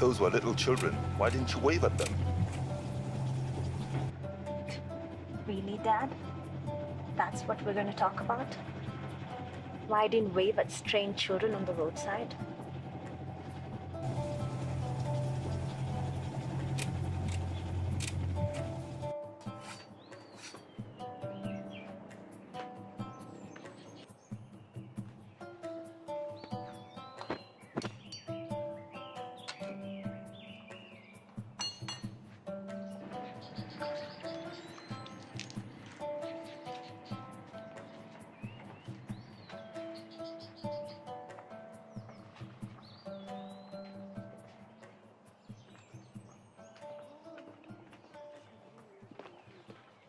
those were little children, why didn't you wave at them? Really, Dad? That's what we're going to talk about? Why I didn't wave at strange children on the roadside?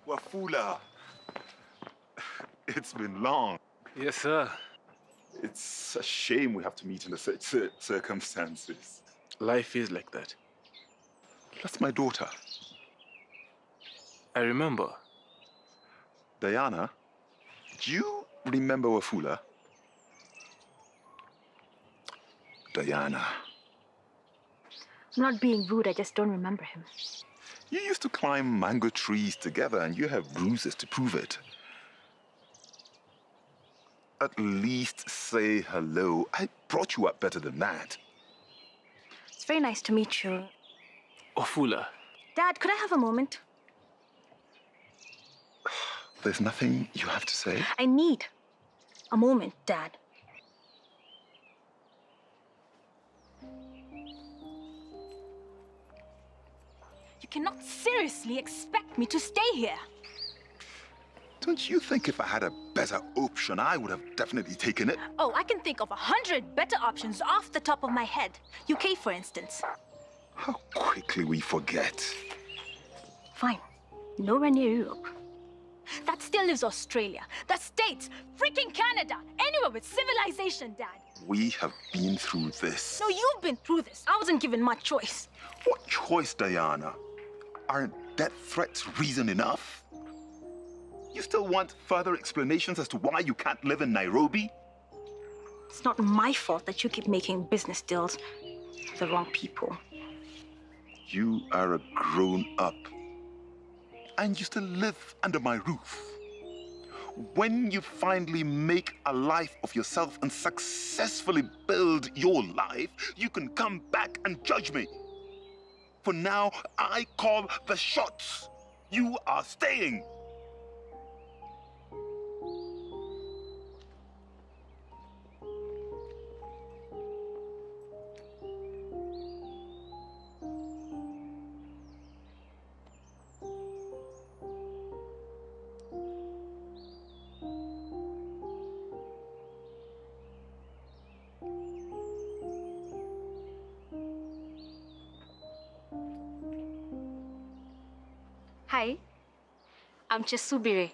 Wafula, it's been long. Yes, sir. It's a shame we have to meet under such circumstances. Life is like that. That's my daughter. I remember. Diana, do you remember Wafula? Diana. I'm not being rude, I just don't remember him. You used to climb mango trees together and you have bruises to prove it. At least say hello. I brought you up better than that. It's very nice to meet you. Wafula. Dad, could I have a moment? There's nothing you have to say? I need a moment, Dad. You cannot seriously expect me to stay here. Don't you think if I had a better option, I would have definitely taken it? Oh, I can think of 100 better options off the top of my head. UK, for instance. How quickly we forget. Fine. Nowhere near Europe. That still lives Australia. The States. Freaking Canada. Anywhere with civilization, Dad. We have been through this. No, you've been through this. I wasn't given much choice. What choice, Diana? Aren't death threats reason enough? You still want further explanations as to why you can't live in Nairobi? It's not my fault that you keep making business deals with the wrong people. You are a grown-up. And you still live under my roof. When you finally make a life of yourself and successfully build your life, you can come back and judge me. For now, I call the shots. You are staying. Hi, I'm Chesubire,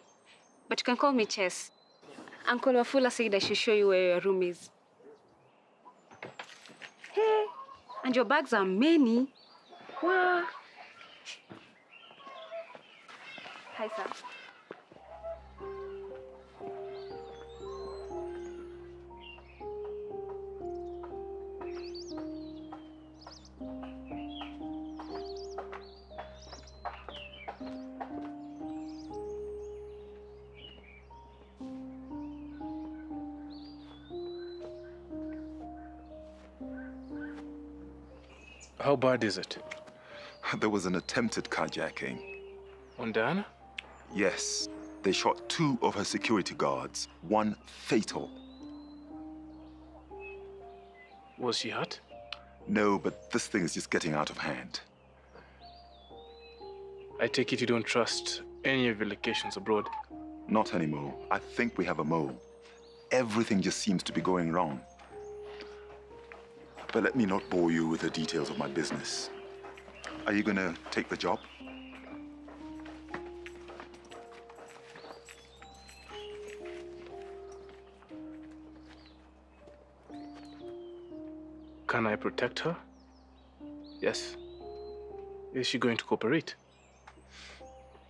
but you can call me Chess. Uncle Wafula said I should show you where your room is. Hey, and your bags are many. Wow. Hi, sir. How bad is it? There was an attempted carjacking. On Diana? Yes. They shot 2 of her security guards, 1 fatal. Was she hurt? No, but this thing is just getting out of hand. I take it you don't trust any of your locations abroad? Not anymore. I think we have a mole. Everything just seems to be going wrong. But let me not bore you with the details of my business. Are you gonna take the job? Can I protect her? Yes. Is she going to cooperate?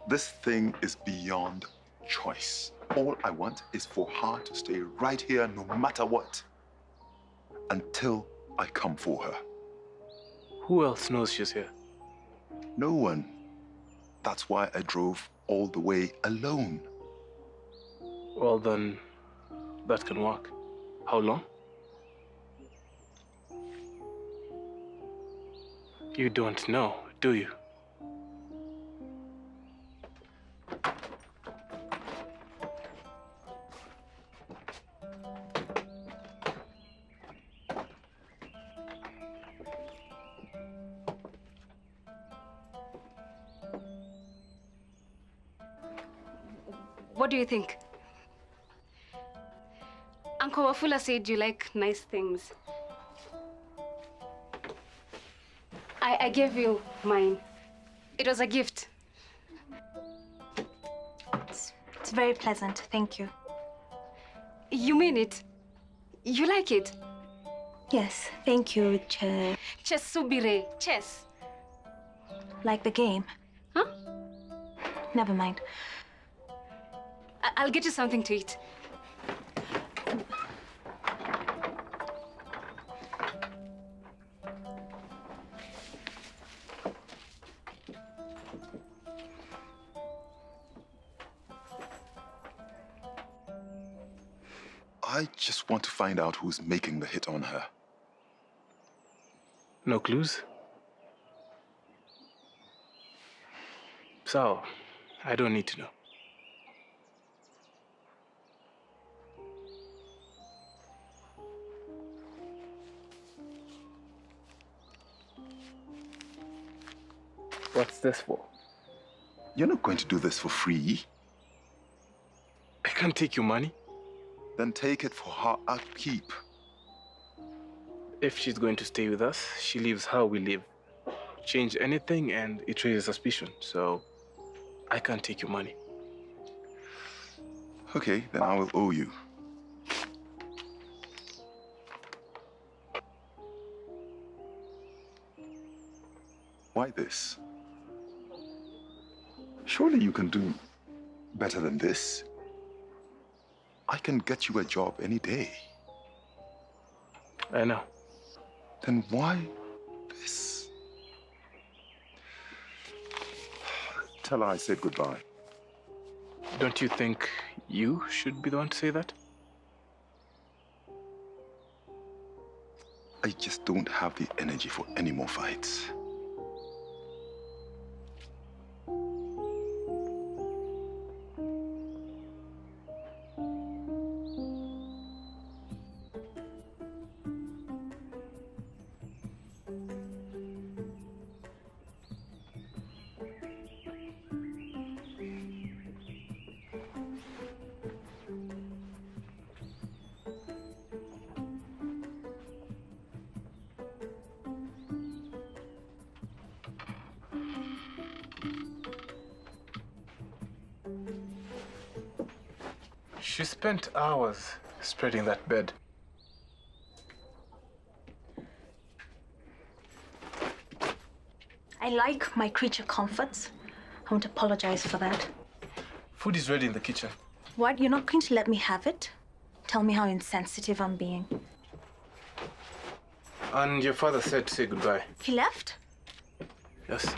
This thing is beyond choice. All I want is for her to stay right here no matter what. Until I come for her. Who else knows she's here? No one. That's why I drove all the way alone. Well, then, that can work. How long? You don't know, do you? What do you think? Uncle Wafula said you like nice things. I gave you mine. It was a gift. It's very pleasant, thank you. You mean it? You like it? Yes, thank you, Chess Subire. Chess. Like the game. Huh? Never mind. I'll get you something to eat. I just want to find out who's making the hit on her. No clues? So, I don't need to know. What's this for? You're not going to do this for free. I can't take your money. Then take it for her upkeep. If she's going to stay with us, she lives how we live. Change anything and it raises suspicion, so I can't take your money. Okay, then I will owe you. Why this? Surely you can do better than this. I can get you a job any day. I know. Then why this? Tell her I said goodbye. Don't you think you should be the one to say that? I just don't have the energy for any more fights. She spent hours spreading that bed. I like my creature comforts. I won't apologize for that. Food is ready in the kitchen. What, you're not going to let me have it? Tell me how insensitive I'm being. And your father said to say goodbye. He left? Yes.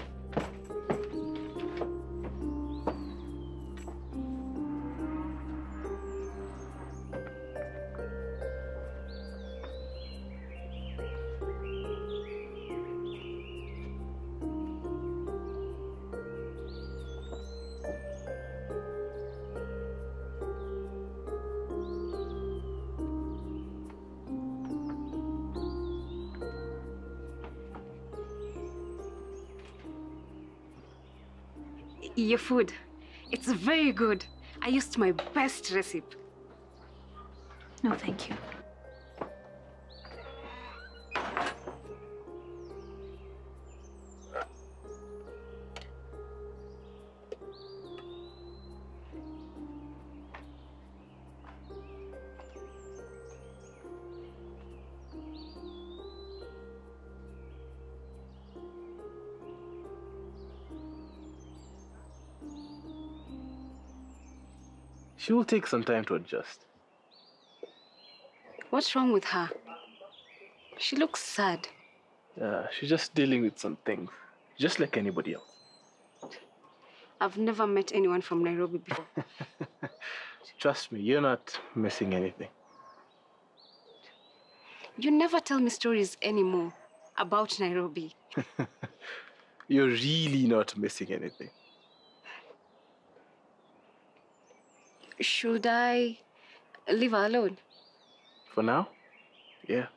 Your food, it's very good. I used my best recipe. No, thank you. She will take some time to adjust. What's wrong with her? She looks sad. She's just dealing with some things, just like anybody else. I've never met anyone from Nairobi before. Trust me, you're not missing anything. You never tell me stories anymore about Nairobi. You're really not missing anything. Should I leave her alone? For now, yeah.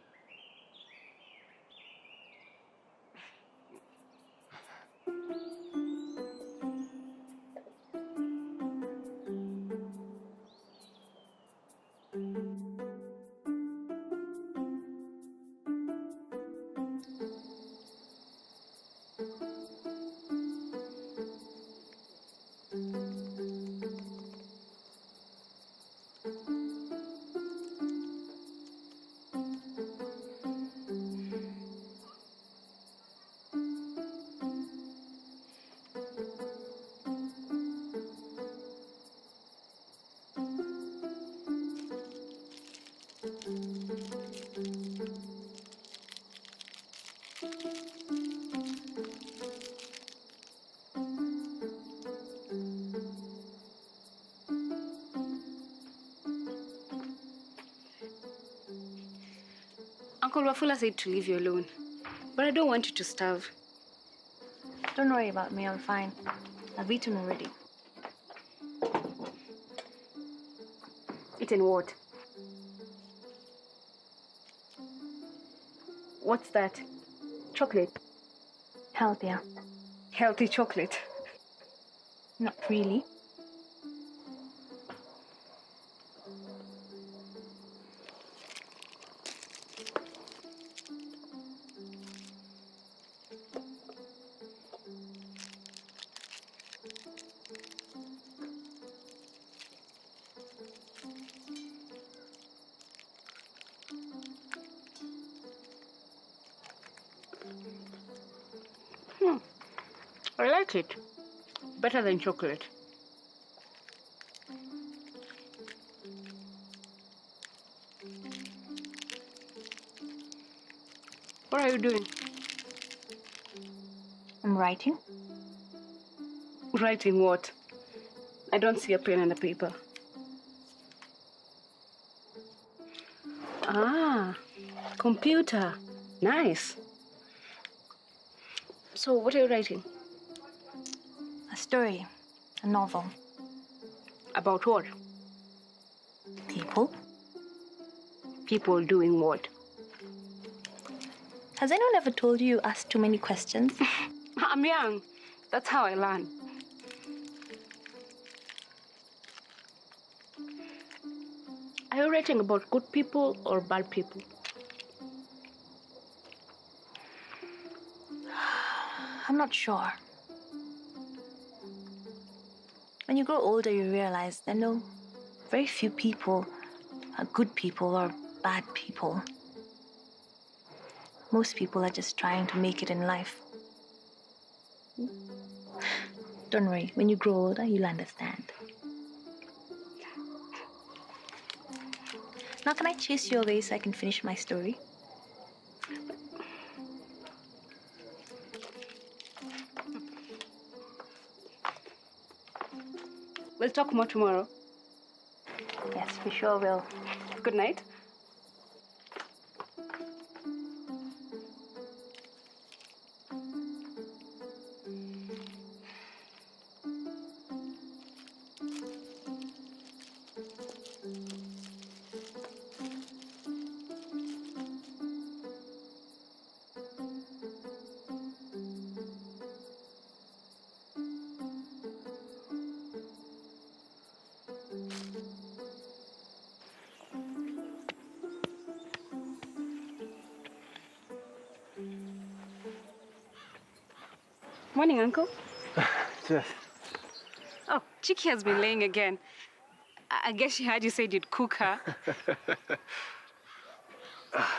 Uncle Wafula said to leave you alone, but I don't want you to starve. Don't worry about me, I'm fine. I've eaten already. Eaten what? What's that? Chocolate? Healthier. Healthy chocolate? Not really. I like it. Better than chocolate. What are you doing? I'm writing. Writing what? I don't see a pen and a paper. Ah, computer. Nice. So what are you writing? A story. A novel. About what? People. People doing what? Has anyone ever told you ask too many questions? I'm young. That's how I learn. Are you writing about good people or bad people? I'm not sure. When you grow older, you realize there are no very few people are good people or bad people. Most people are just trying to make it in life. Don't worry, when you grow older, you'll understand. Now, can I chase you away so I can finish my story? We'll talk more tomorrow. Yes, we sure will. Good night. Morning, Uncle. Yes. Oh, Chiki has been laying again. I guess she heard you said you'd cook her.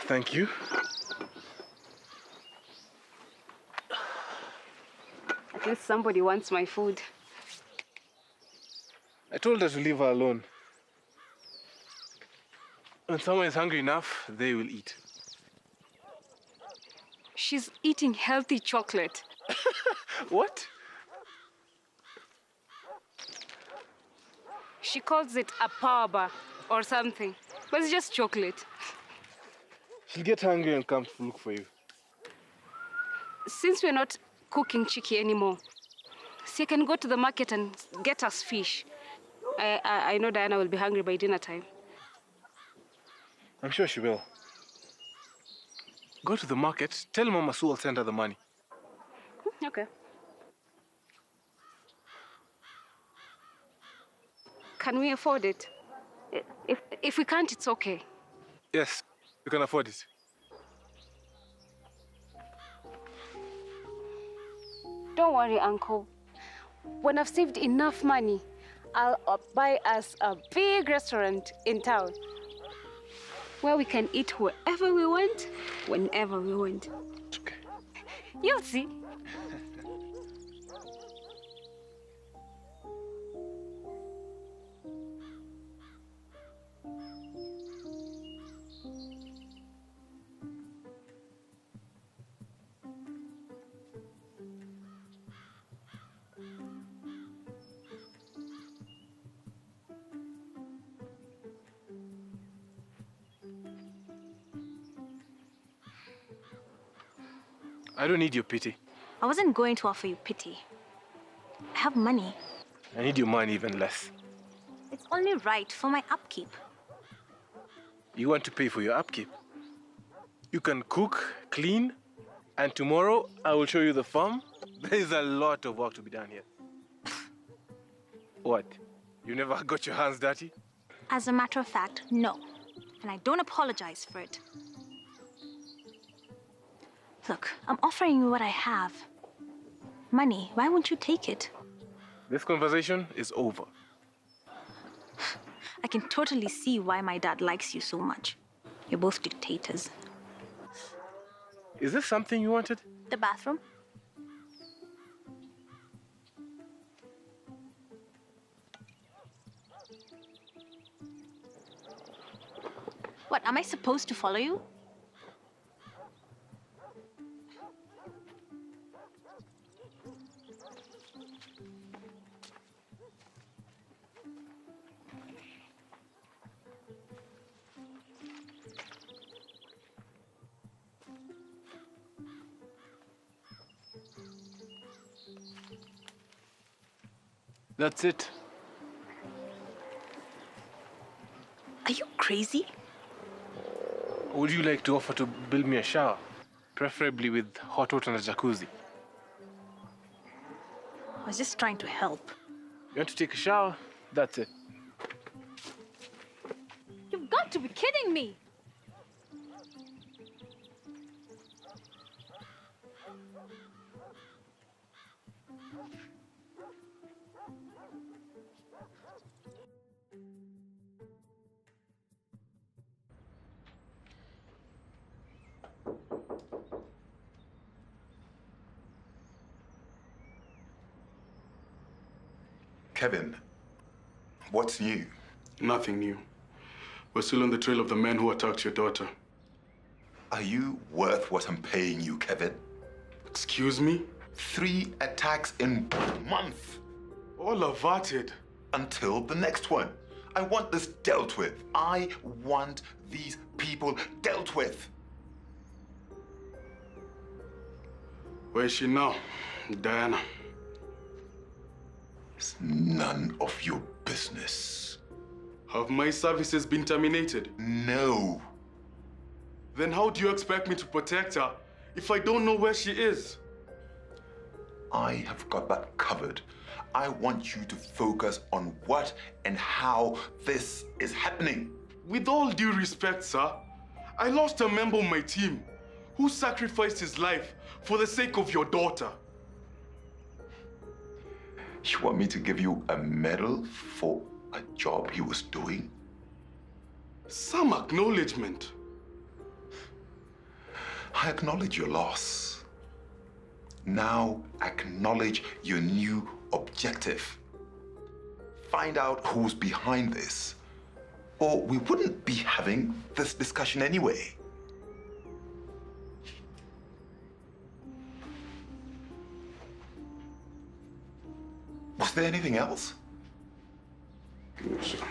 Thank you. At least somebody wants my food. I told her to leave her alone. When someone is hungry enough, they will eat. She's eating healthy chocolate. What? She calls it a power bar or something, but it's just chocolate. She'll get hungry and come to look for you. Since we're not cooking Chiki anymore, so you can go to the market and get us fish. I know Diana will be hungry by dinner time. I'm sure she will. Go to the market, tell Mama Sue I'll send her the money. Okay. Can we afford it? If we can't, it's okay. Yes, you can afford it. Don't worry, Uncle. When I've saved enough money, I'll buy us a big restaurant in town where we can eat wherever we want, whenever we want. It's okay. You'll see. I don't need your pity. I wasn't going to offer you pity. I have money. I need your money even less. It's only right for my upkeep. You want to pay for your upkeep? You can cook, clean, and tomorrow I will show you the farm. There is a lot of work to be done here. What? You never got your hands dirty? As a matter of fact, no. And I don't apologize for it. Look, I'm offering you what I have. Money, why won't you take it? This conversation is over. I can totally see why my dad likes you so much. You're both dictators. Is this something you wanted? The bathroom? What, am I supposed to follow you? That's it. Are you crazy? Would you like to offer to build me a shower? Preferably with hot water and a jacuzzi. I was just trying to help. You want to take a shower? That's it. You've got to be kidding me! Kevin, what's new? Nothing new. We're still on the trail of the men who attacked your daughter. Are you worth what I'm paying you, Kevin? Excuse me? 3 attacks in 1 month. All averted. Until the next one. I want this dealt with. I want these people dealt with. Where is she now, Diana? It's none of your business. Have my services been terminated? No. Then how do you expect me to protect her if I don't know where she is? I have got that covered. I want you to focus on what and how this is happening. With all due respect, sir, I lost a member of my team who sacrificed his life for the sake of your daughter. You want me to give you a medal for a job he was doing? Some acknowledgement. I acknowledge your loss. Now acknowledge your new objective. Find out who's behind this, or we wouldn't be having this discussion anyway. Was there anything else? Give me a second.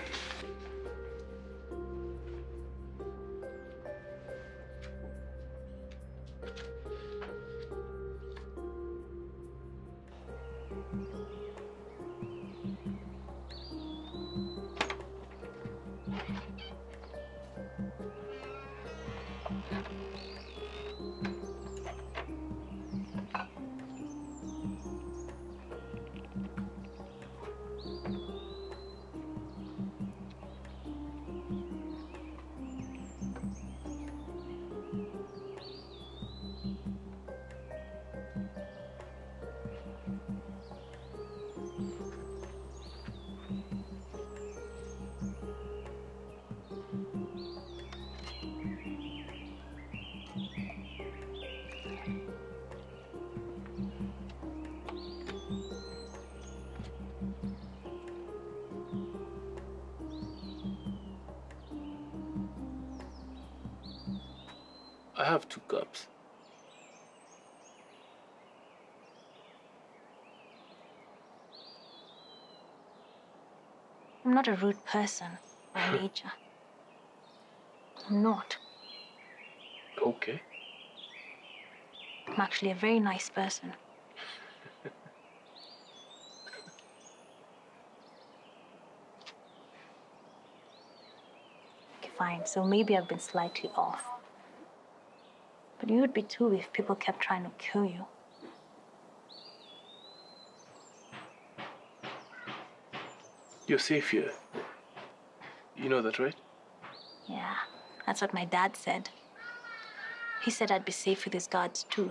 I have 2 cups. I'm not a rude person by nature. I'm not. Okay. I'm actually a very nice person. Okay, fine. So maybe I've been slightly off. But you would be too if people kept trying to kill you. You're safe here. You know that, right? Yeah, that's what my dad said. He said I'd be safe with his guards too.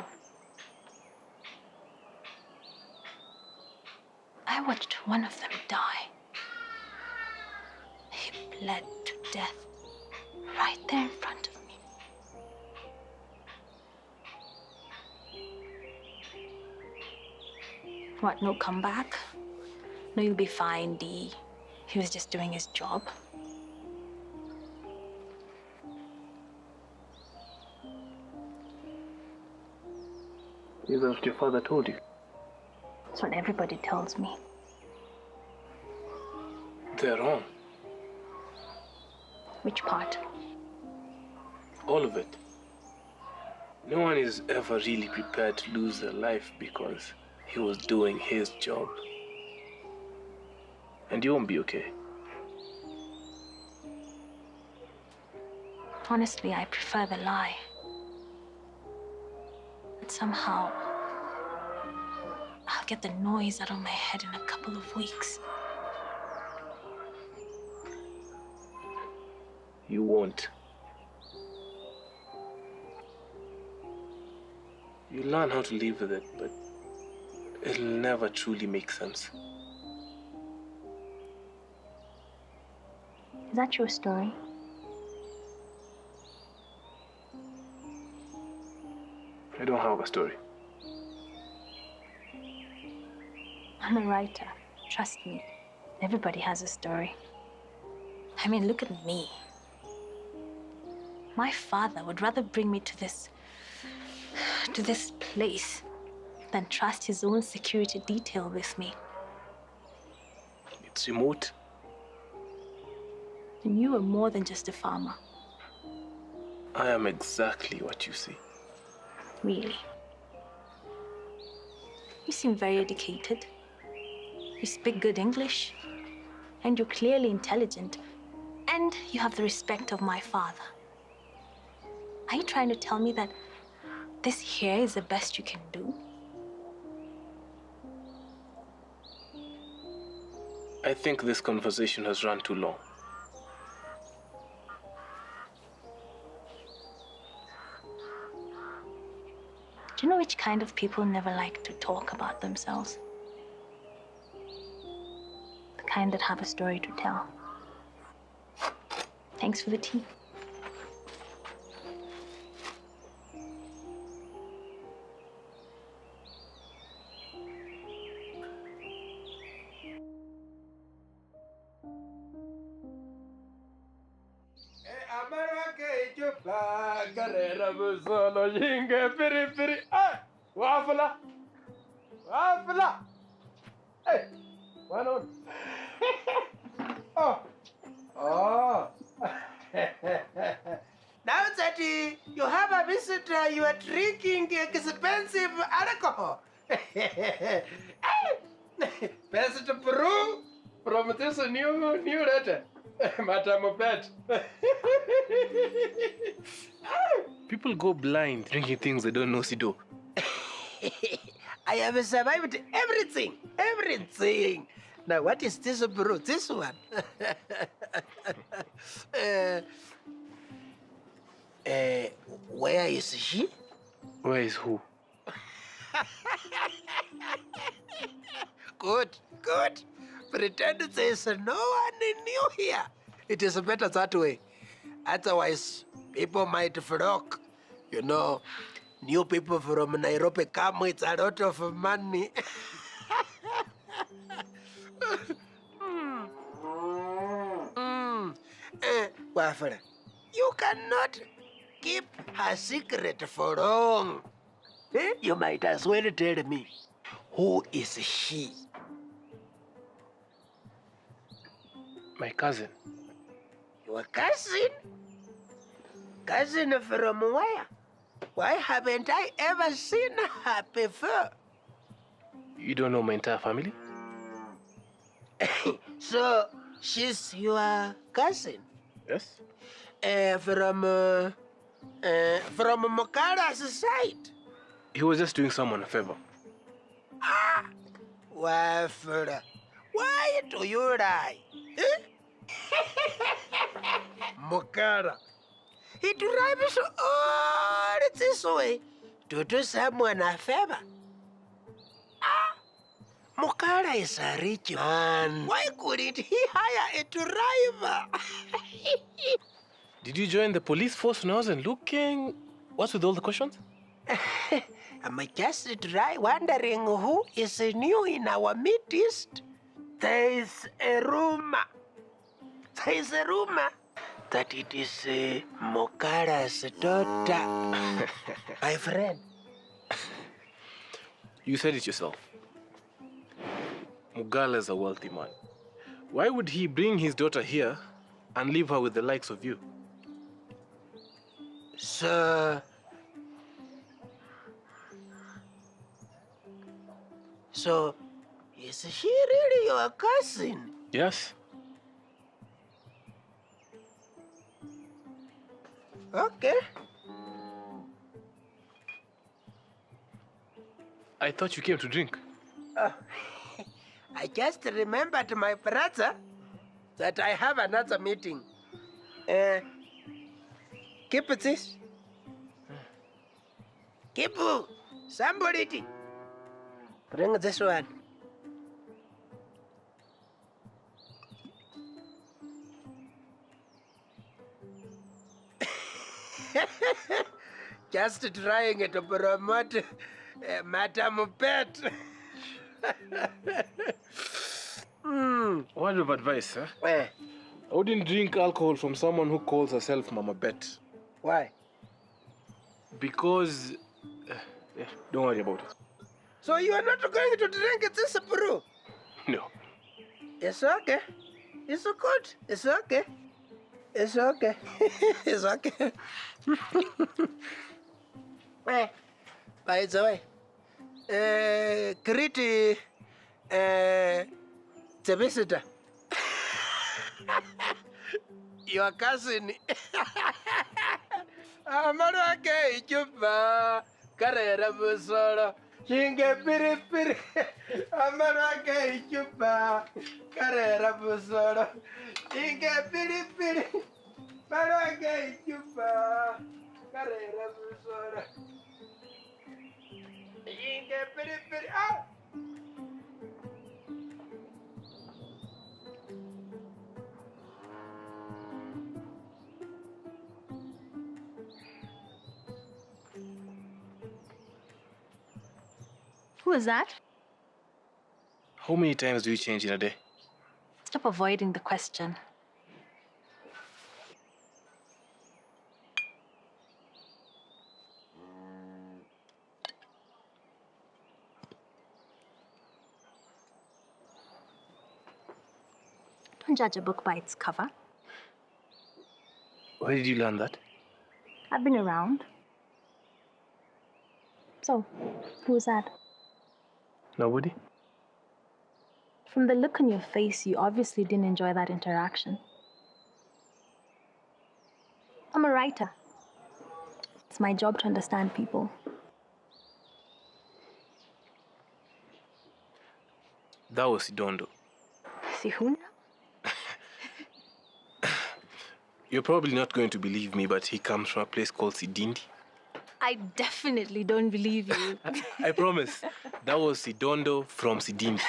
I watched one of them die. He bled to death right there in front of me. What, no comeback? No, you'll be fine, Dee. He was just doing his job. Is that what your father told you? That's what everybody tells me. They're wrong. Which part? All of it. No one is ever really prepared to lose their life because he was doing his job. And you won't be okay. Honestly, I prefer the lie. But somehow, I'll get the noise out of my head in a couple of weeks. You won't. You learn how to live with it, but it'll never truly make sense. Is that your story? I don't have a story. I'm a writer. Trust me. Everybody has a story. I mean, look at me. My father would rather bring me to this place than trust his own security detail with me. It's remote. And you were more than just a farmer. I am exactly what you see. Really. You seem very educated. You speak good English. And you're clearly intelligent. And you have the respect of my father. Are you trying to tell me that this here is the best you can do? I think this conversation has run too long. Do you know which kind of people never like to talk about themselves? The kind that have a story to tell. Thanks for the tea. Wafla! Hey! One on. Oh. Oh. Now that you have a visitor, you are drinking expensive alcohol. Best brew from this new letter. Madam Bet. People go blind drinking things they don't know Sido. I have survived everything. Everything. Now, what is this brew? This one. Where is she? Where is who? Good, good. Pretend there is no one new here. It is better that way. Otherwise, people might flock. You know, new people from Nairobi come with a lot of money. Waffle, you cannot keep her secret for long. You might as well tell me, who is she? My cousin. Your cousin? Cousin from where? Why haven't I ever seen her before? You don't know my entire family? So, she's your cousin? Yes. From Mokara's side? He was just doing someone a favor. Ah! Waffle, why do you lie? Mokara. He drives all this way to do someone a favor. Ah! Mokara is a rich man. Why couldn't he hire a driver? Did you join the police force when I wasn't looking? What's with all the questions? I'm just wondering who is new in our midst. There is a rumor. There is a rumor that it is Mokara's daughter. My friend. You said it yourself. Mugala's a wealthy man. Why would he bring his daughter here and leave her with the likes of you? So is she really your cousin? Yes. Okay. I thought you came to drink. I just remembered my brother that I have another meeting. Keep this. Keep somebody. Bring this one. Just trying to promote Madam Pet. Word of advice, huh? Eh, I wouldn't drink alcohol from someone who calls herself Mama Bet. why? Because... yeah, don't worry about it. So you are not going to drink this brew? No. It's okay. It's good. It's okay. It's okay. It's okay. Hey, by the way, greet the visitor. Your cousin. Amarake Juba, Carrera Busoro, Shinge Piri Piri. Amarake Juba, Carrera Busoro, Shinge Piri Piri. Marake Juba, Carrera Busoro, Shinge Piri Piri. Ah! Who is that? How many times do you change in a day? Stop avoiding the question. don't judge a book by its cover. Where did you learn that? I've been around. So, who's that? Nobody? From the look on your face, you obviously didn't enjoy that interaction. I'm a writer. It's my job to understand people. That was Sidondo. See who now? You're probably not going to believe me, but he comes from a place called Sidindi. I definitely don't believe you. I promise. That was Sidondo from Sidindi.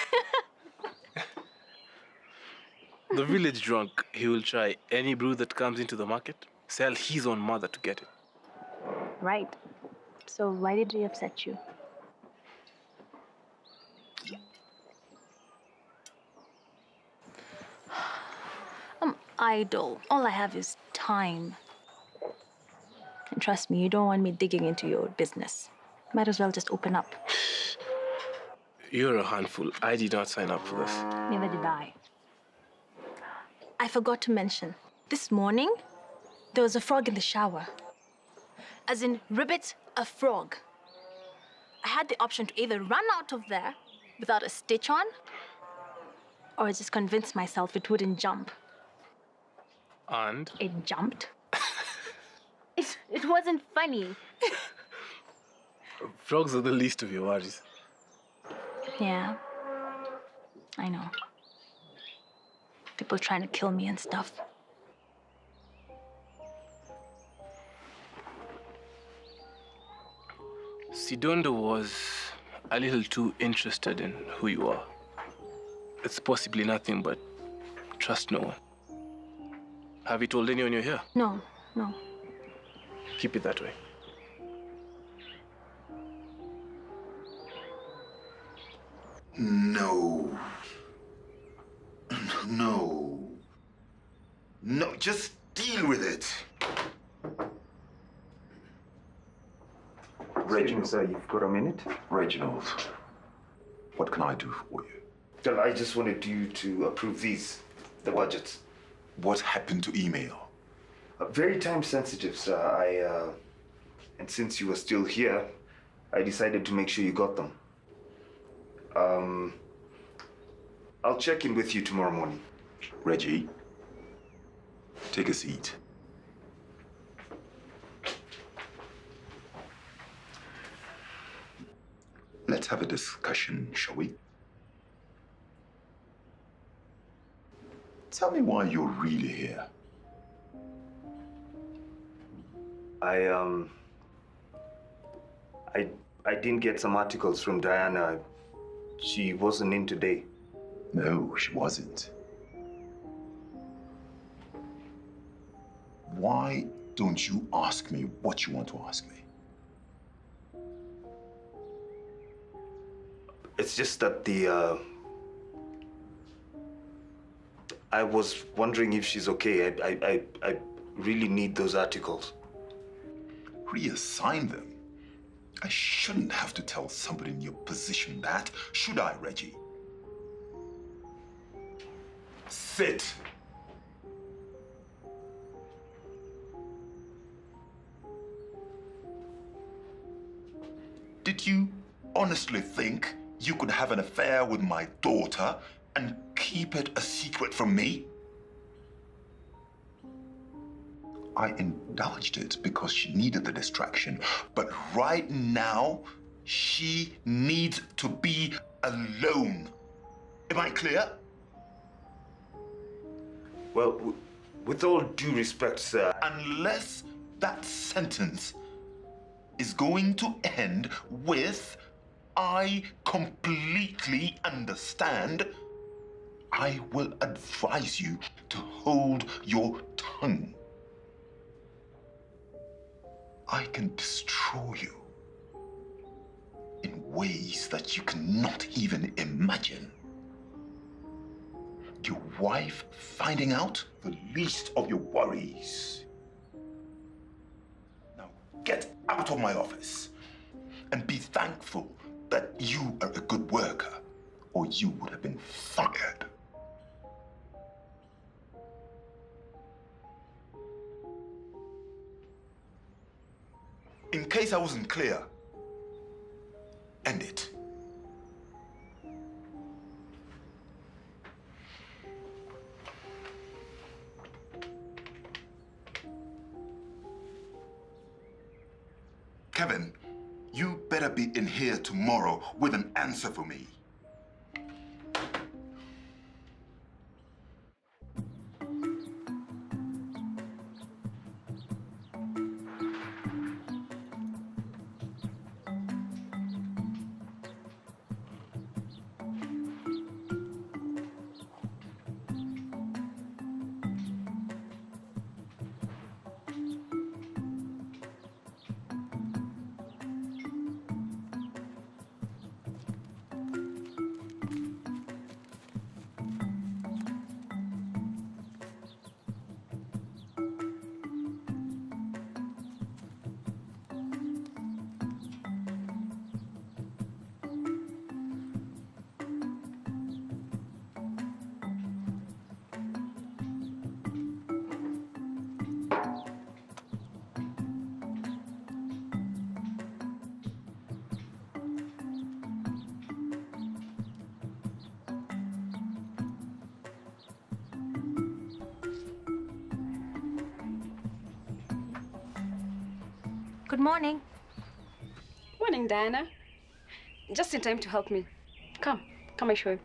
The village drunk, he will try any brew that comes into the market, sell his own mother to get it. Right. So why did he upset you? I'm idle. All I have is time. And trust me, you don't want me digging into your business. Might as well just open up. You're a handful. I did not sign up for this. Neither did I. I forgot to mention, this morning, there was a frog in the shower. As in, ribbit, a frog. I had the option to either run out of there without a stitch on, or just convince myself it wouldn't jump. And? It jumped. It wasn't funny. Frogs are the least of your worries. Yeah, I know. People trying to kill me and stuff. Sidondo was a little too interested in who you are. It's possibly nothing, but trust no one. Have you told anyone you're here? No. Keep it that way. No. No, just deal with it. Reginald, sir, you've got a minute? Reginald, what can I do for you? Well, I just wanted you to approve the budgets. What happened to email? Very time sensitive, sir. And since you were still here, I decided to make sure you got them. I'll check in with you tomorrow morning. Reggie, take a seat. Let's have a discussion, shall we? Tell me why you're really here. I didn't get some articles from Diana. She wasn't in today. No, she wasn't. Why don't you ask me what you want to ask me? It's just that I was wondering if she's okay. I really need those articles. Reassign them? I shouldn't have to tell somebody in your position that, should I, Reggie? Sit. Did you honestly think you could have an affair with my daughter and keep it a secret from me? I indulged it because she needed the distraction, but right now, she needs to be alone. Am I clear? Well, with all due respect, sir. Unless that sentence is going to end with, I completely understand, I will advise you to hold your tongue. I can destroy you in ways that you cannot even imagine. Your wife finding out, the least of your worries. Now get out of my office and be thankful that you are a good worker, or you would have been fired. case I wasn't clear, end it. Kevin, you better be in here tomorrow with an answer for me. Good morning. Morning, Diana. Just in time to help me. Come, I show you.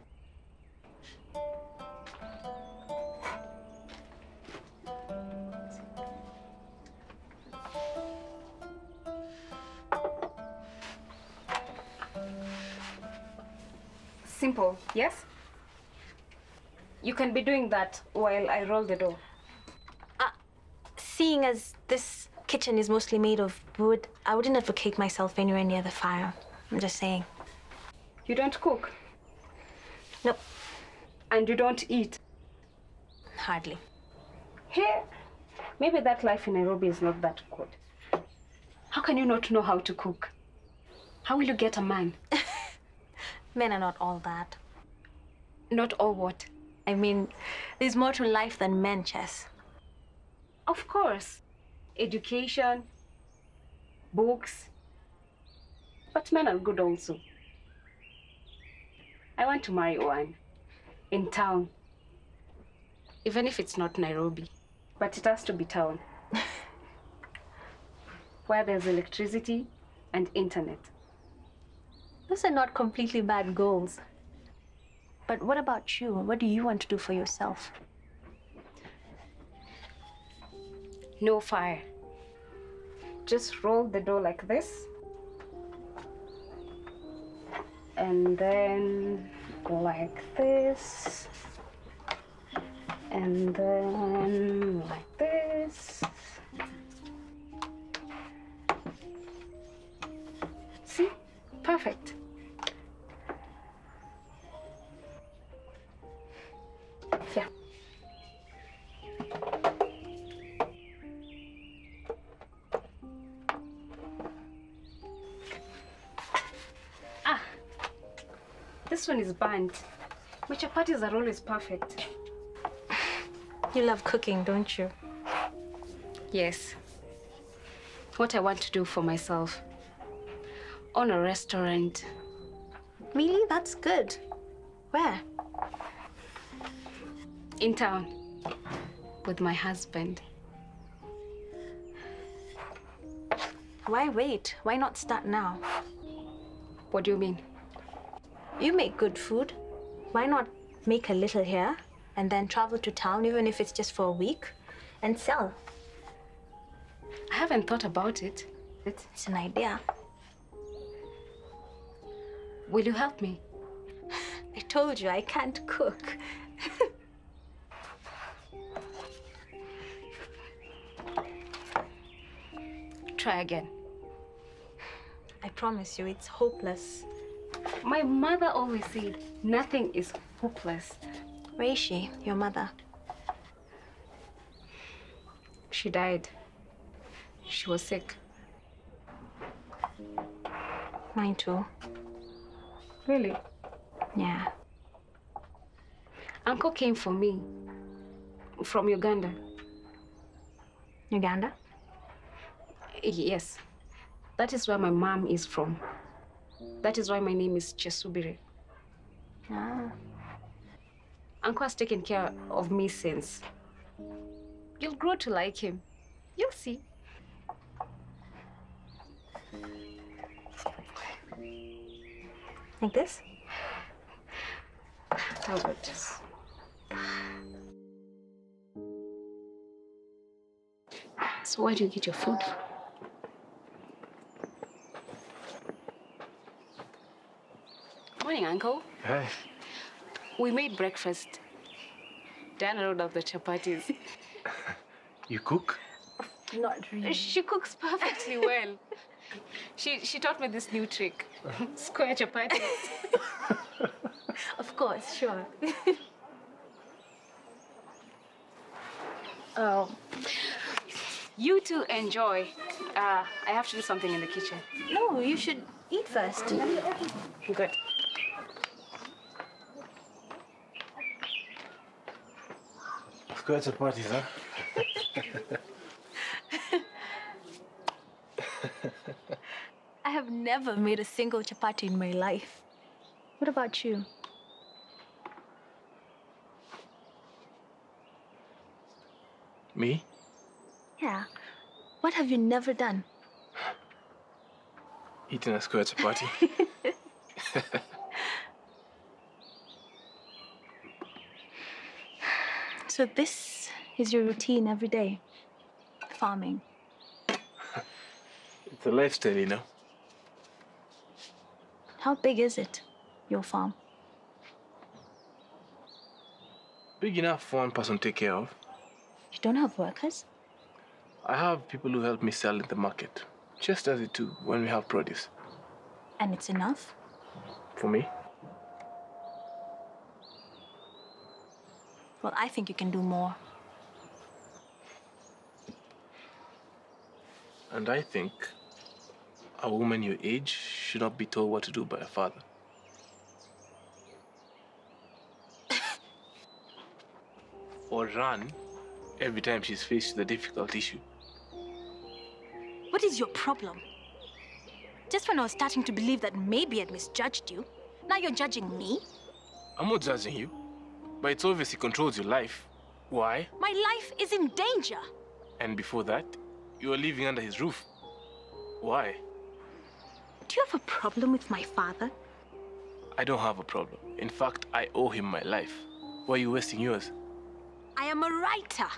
Simple, yes? You can be doing that while I roll the door. Seeing as this kitchen is mostly made of wood, I wouldn't advocate myself anywhere near the fire. I'm just saying. You don't cook? Nope, And you don't eat? hardly. Here, maybe that life in Nairobi is not that good. How can you not know how to cook? How will you get a man? Men are not all that. Not all what? I mean, there's more to life than men, Chess. Of course. Education, books. But men are good also. I want to marry one in town. Even if it's not Nairobi. But it has to be town. Where there's electricity and internet. Those are not completely bad goals. But what about you? What do you want to do for yourself? No fire. Just roll the dough like this. And then go like this. And then like this. See? Perfect. Yeah. This one is burnt. My chapatis are always perfect. You love cooking, don't you? Yes. What I want to do for myself. Own a restaurant. Really? That's good. Where? In town. With my husband. Why wait? Why not start now? What do you mean? You make good food. Why not make a little here and then travel to town, even if it's just for a week, and sell? I haven't thought about it. It's an idea. Will you help me? I told you I can't cook. Try again. I promise you, it's hopeless. My mother always said, nothing is hopeless. Where is she, your mother? She died. She was sick. Mine too. Really? Yeah. Uncle came for me from Uganda. Uganda? Yes. That is where my mom is from. That is why my name is Chesubire. Ah. Uncle has taken care of me since. You'll grow to like him. You'll see. Like this? How about this? So where do you get your food? Morning, Uncle. Hey. We made breakfast. Diana rolled out the chapatis. You cook? Not really. She cooks perfectly well. She taught me this new trick. Square chapatis. Of course, sure. You two enjoy. I have to do something in the kitchen. No, you should eat first. Good. Square chapatis, huh? I have never made a single chapati in my life. What about you? Me? Yeah. What have you never done? Eating a square chapati. So this is your routine every day? Farming. It's a lifestyle, you know. How big is it, your farm? Big enough for one person to take care of. You don't have workers? I have people who help me sell in the market, just as you do when we have produce. And it's enough? For me? Well, I think you can do more. And I think a woman your age should not be told what to do by a father. Or run every time she's faced with a difficult issue. What is your problem? Just when I was starting to believe that maybe I'd misjudged you, now you're judging me? I'm not judging you, but it's obvious he controls your life. Why? My life is in danger. And before that, you were living under his roof. Why? Do you have a problem with my father? I don't have a problem. In fact, I owe him my life. Why are you wasting yours? I am a writer.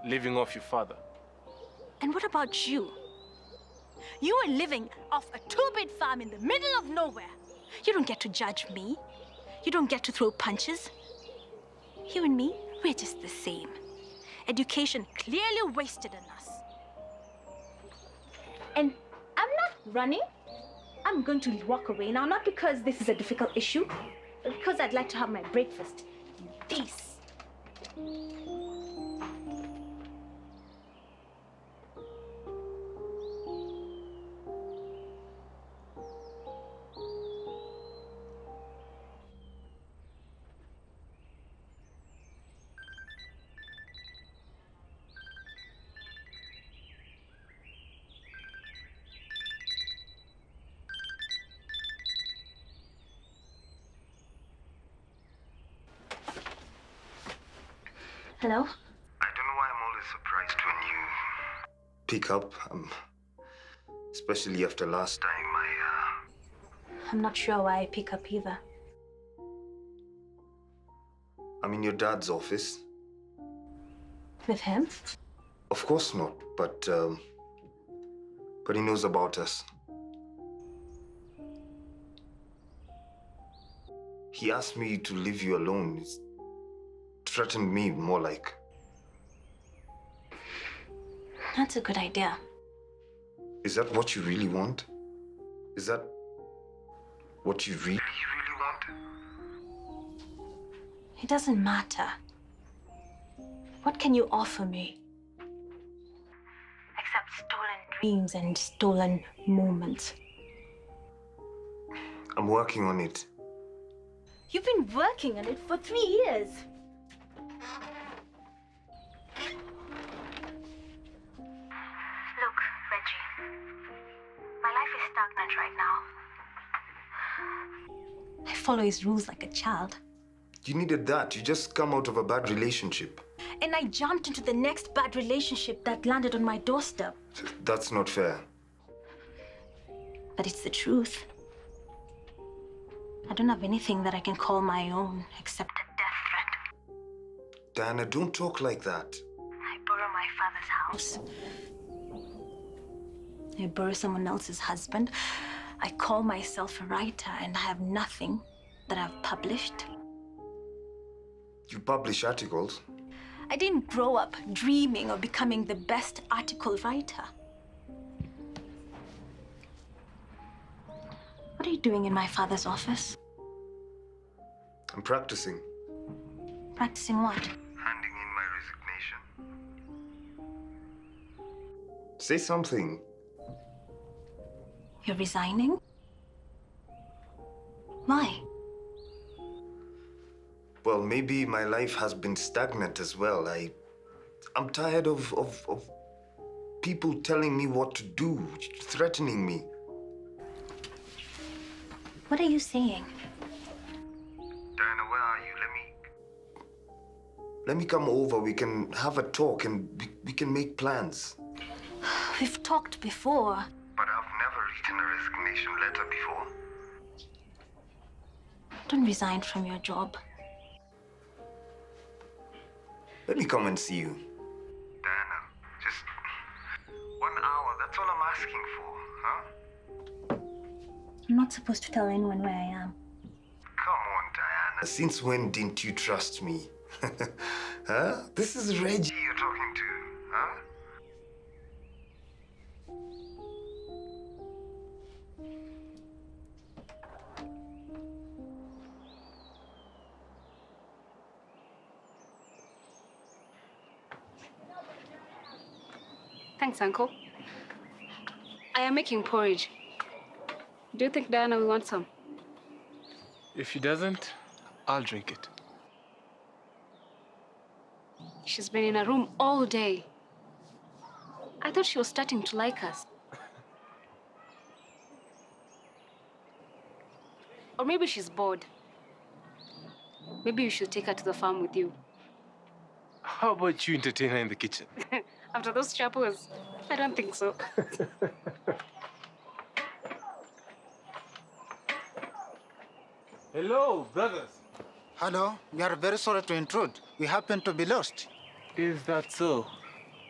Living off your father. And what about you? You are living off a two-bed farm in the middle of nowhere. You don't get to judge me. You don't get to throw punches. You and me, we're just the same. Education clearly wasted on us. And I'm not running. I'm going to walk away now, not because this is a difficult issue, but because I'd like to have my breakfast in peace. Hello? I don't know why I'm always surprised when you pick up, especially after last time I'm not sure why I pick up either. I'm in your dad's office. With him? Of course not, but he knows about us. He asked me to leave you alone. He's threatened me, more like. That's a good idea. Is that what you really want? Is that what you really want? It doesn't matter. What can you offer me? Except stolen dreams and stolen moments. I'm working on it. You've been working on it for 3 years. Look, Reggie, my follow his rules like a child. You needed that. You just come out of a bad relationship. And I jumped into the next bad relationship that landed on my doorstep. That's not fair. But it's the truth. I don't have anything that I can call my own except a death threat. Diana, don't talk like that. I borrow my father's house. I borrow someone else's husband. I call myself a writer, and I have nothing that I've published. You publish articles. I didn't grow up dreaming of becoming the best article writer. What are you doing in my father's office? I'm practicing. Practicing what? Handing in my resignation. Say something. You're resigning? Why? Well, maybe my life has been stagnant as well. I'm tired of people telling me what to do, threatening me. What are you saying? Diana, where are you? Let me come over. We can have a talk and we can make plans. We've talked before. But I've never written a resignation letter before. Don't resign from your job. Let me come and see you. Diana, just 1 hour. That's all I'm asking for, huh? I'm not supposed to tell anyone where I am. Come on, Diana. Since when didn't you trust me? Huh? This is Reggie you're talking to, huh? Thanks, Uncle. I am making porridge. Do you think Diana will want some? If she doesn't, I'll drink it. She's been in a room all day. I thought she was starting to like us. Or maybe she's bored. Maybe you should take her to the farm with you. How about you entertain her in the kitchen? After those chapels, I don't think so. Hello, brothers. Hello, we are very sorry to intrude. We happen to be lost. Is that so?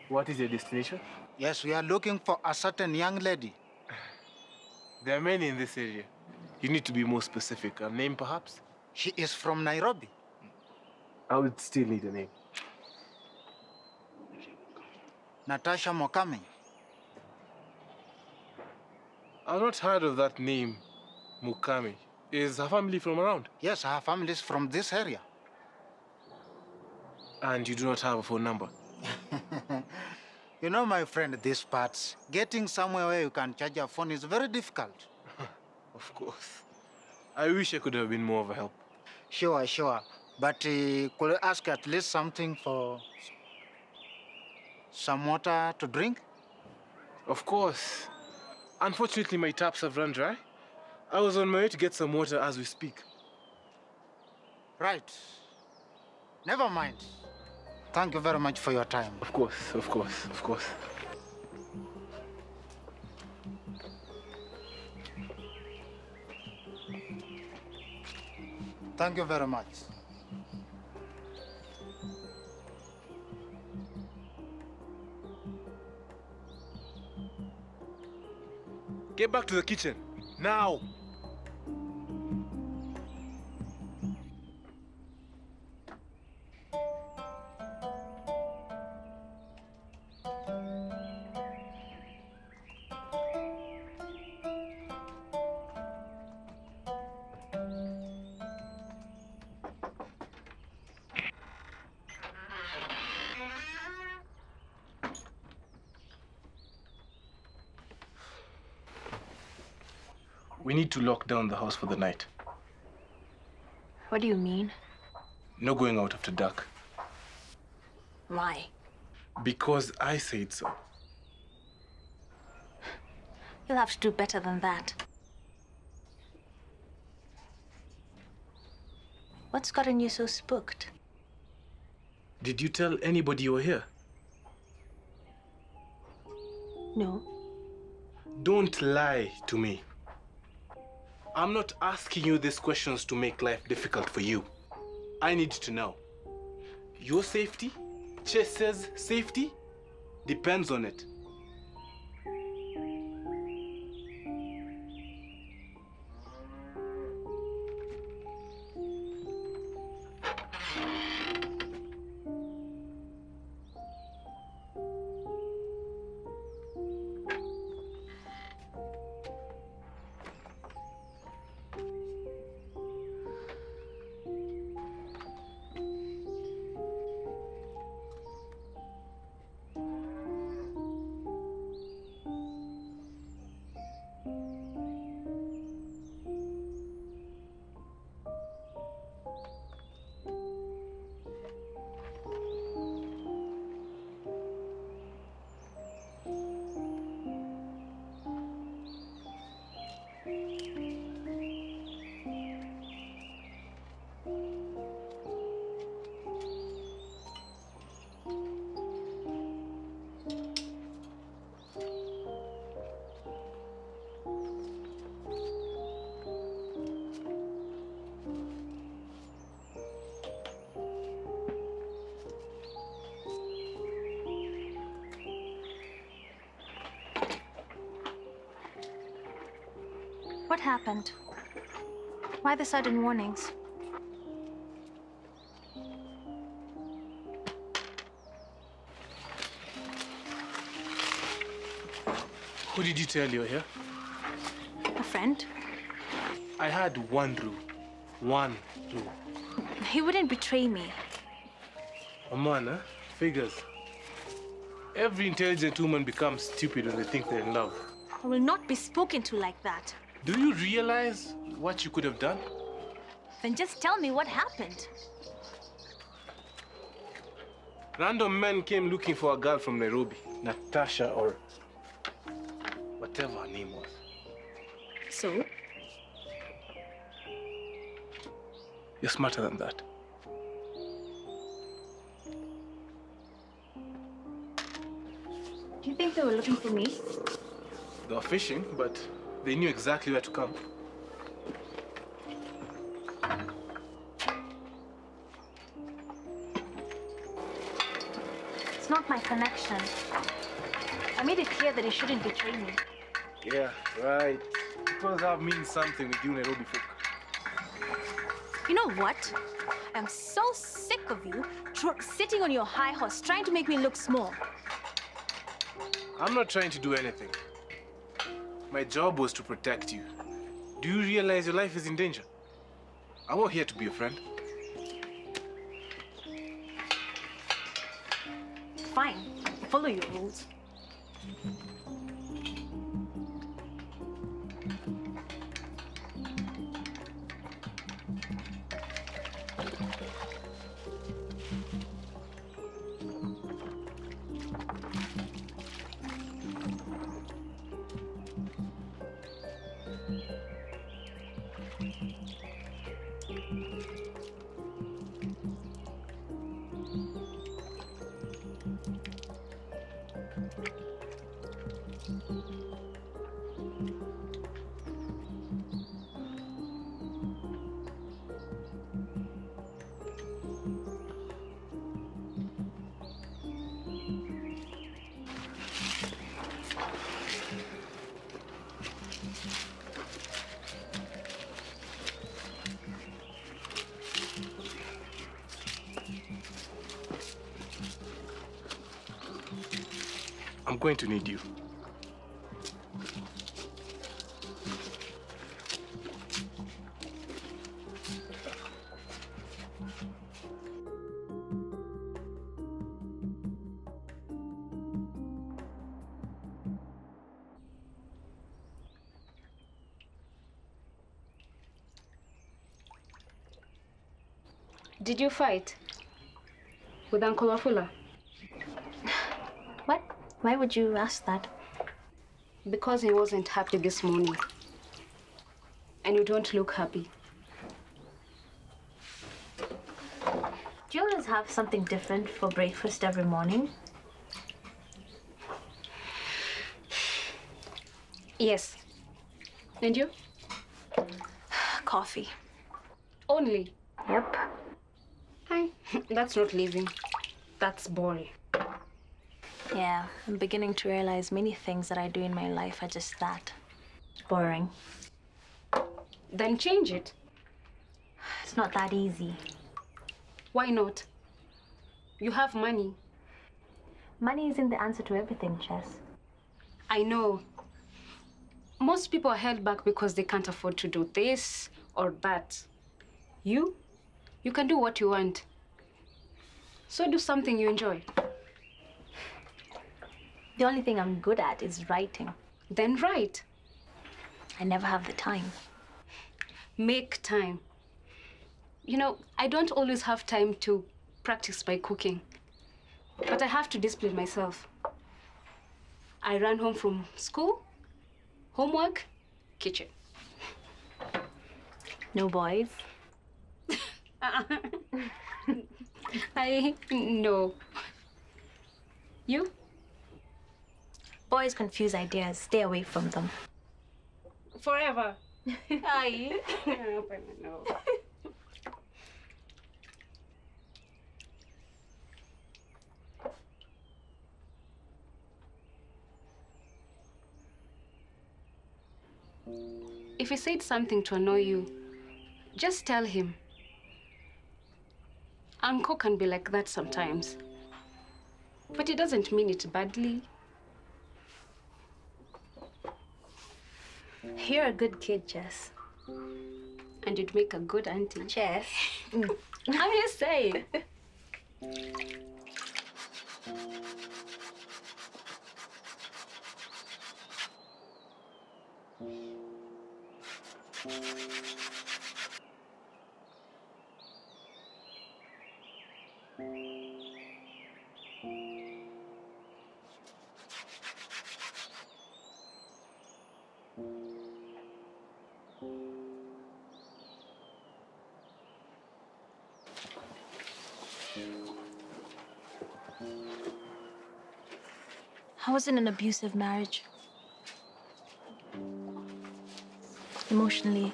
What is your destination? Yes, we are looking for a certain young lady. There are many in this area. You need to be more specific. A name, perhaps? She is from Nairobi. I would still need a name. Natasha Mokami. I've not heard of that name, Mukami. Is her family from around? Yes, her family is from this area. And you do not have a phone number? You know, my friend, these parts, getting somewhere where you can charge your phone is very difficult. Of course. I wish I could have been more of a help. Sure, sure. But could I ask at least something for some water to drink? Of course. Unfortunately, my taps have run dry. I was on my way to get some water as we speak. Right. Never mind. Thank you very much for your time. Of course, of course, of course. Thank you very much. Get back to the kitchen, now! We need to lock down the house for the night. What do you mean? No going out after dark. Why? Because I said so. You'll have to do better than that. What's gotten you so spooked? Did you tell anybody you were here? No. Don't lie to me. I'm not asking you these questions to make life difficult for you. I need to know. Your safety, Chase's safety, depends on it. What happened? Why the sudden warnings? Who did you tell you're here? A friend? I had one rule. One rule. He wouldn't betray me. A man, huh? Figures. Every intelligent woman becomes stupid when they think they're in love. I will not be spoken to like that. Do you realize what you could have done? Then just tell me what happened. Random men came looking for a girl from Nairobi, Natasha or whatever her name was. So? You're smarter than that. Do you think they were looking for me? They were fishing, but they knew exactly where to come. It's not my connection. I made it clear that he shouldn't betray me. Yeah, right. Because that means something with you Nairobi folk. You know what? I'm so sick of you sitting on your high horse trying to make me look small. I'm not trying to do anything. My job was to protect you. Do you realize your life is in danger? I'm not here to be a friend. Fine, follow your rules. I'm going to need you. Did you fight with Uncle Wafula? What? Why would you ask that? Because he wasn't happy this morning. And you don't look happy. Do you always have something different for breakfast every morning? Yes. And you? Coffee. Only. Yep. Hi. That's not living. That's boring. Yeah, I'm beginning to realize many things that I do in my life are just that. Boring. Then change it. It's not that easy. Why not? You have money. Money isn't the answer to everything, Jess. I know. Most people are held back because they can't afford to do this or that. You can do what you want. So do something you enjoy. The only thing I'm good at is writing. Then write. I never have the time. Make time. You know, I don't always have time to practice my cooking, but I have to discipline myself. I run home from school, homework, kitchen. No boys? No. You? Boys confuse ideas. Stay away from them. Forever. Aye. No. If he said something to annoy you, just tell him. Uncle can be like that sometimes. But it doesn't mean it badly. You're a good kid, Jess. And you'd make a good auntie. Jess. I'm just saying. I was in an abusive marriage. Emotionally